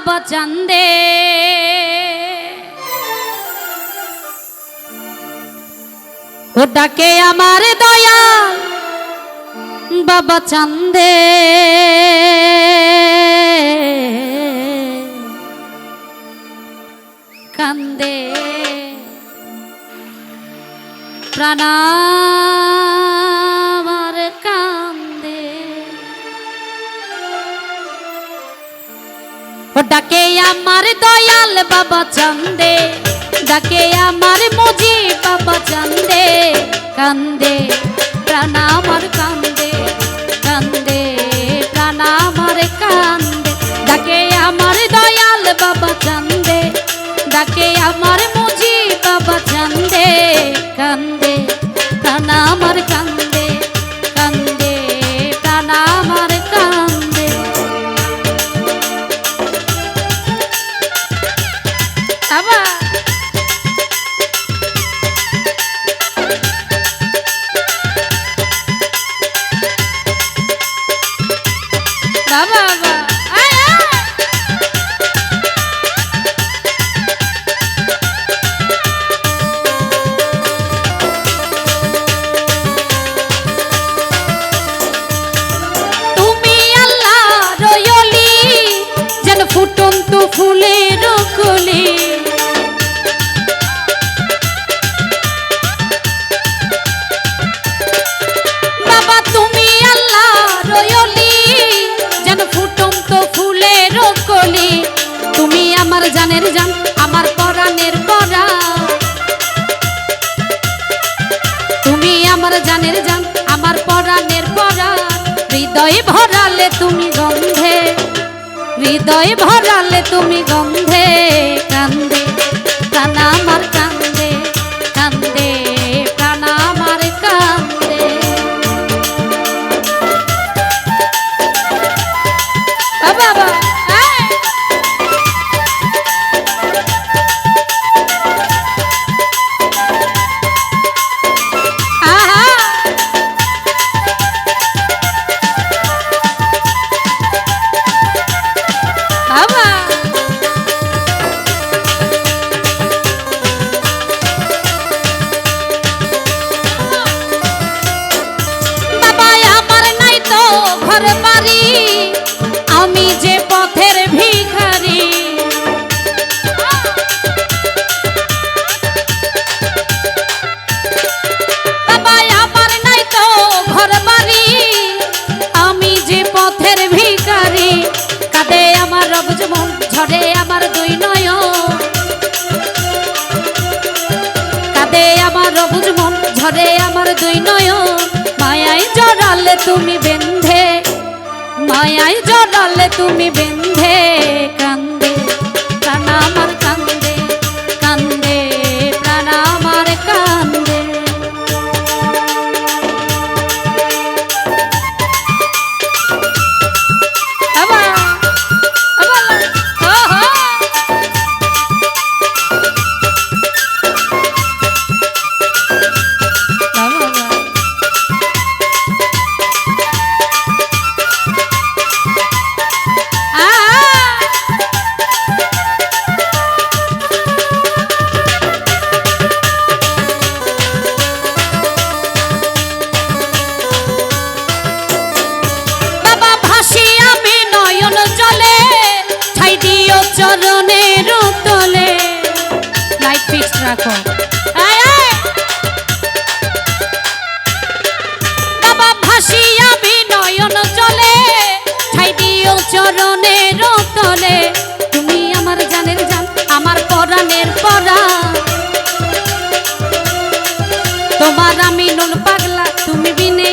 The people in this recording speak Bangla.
বাবা চান্দে ও ডাকে আমার দয়াল বাবা চান্দে কান্দে প্রাণ আমার কান্দে ও ডাকে আমার দয়াল বাবা চান্দে ডাকে আমার মুজি বাবা চান্দে কান্দে প্রাণ আমার কান্দে কান্দে প্রাণ আমার কান্দে ডাকে আমার দয়াল বাবা চান্দে ডাকে আমার মুজি বাবা চান্দে কান্দে প্রাণ আমার কান্দে কান্দে প্রাণ আমার কান্দে বাবা বাবা ফুটন্ত ফুলের কলি বাবা তুমি আল্লাহ রয়লি যেন ফুটন্ত ফুলের কলি তুমি আমার জানের জান আমার পরাণের পরা তুমি আমার জানের জান আমার পরাণের পরা হৃদয়ে ভরালে তুমি গন্ধে হৃদয় ভরালে তুমি গন্ধে কান্দে প্রাণ আমার কান্দে কান্দে প্রাণ আমার কান্দে বাবা আমি যে পথের ভিখারি বাবা আমার নাই তো ঘর বাড়ি আমি যে পথের ভিখারি কাঁদে আমার রবজ মন ঝরে আমার দুই নয়ন কাঁদে আমার রবজ মন ঝরে আমার দুই নয়ন মায়ায় জড়ালে তুমি বেন্ধে মায়ায় জড়ালে তুমি বেন্ধে কান্দে প্রাণ আমার কান্দে কান্দে প্রাণ আমার কান্দে চরণের তলে লাইট ফিক্স রাখো বাবা ভাসি আমি নয়ন চলে ঠাই দিও চরণের তলে তুমি আমার জানের জান আমার পরাণের পরা তোমার আমি নুন পাগলা তুমি বিনে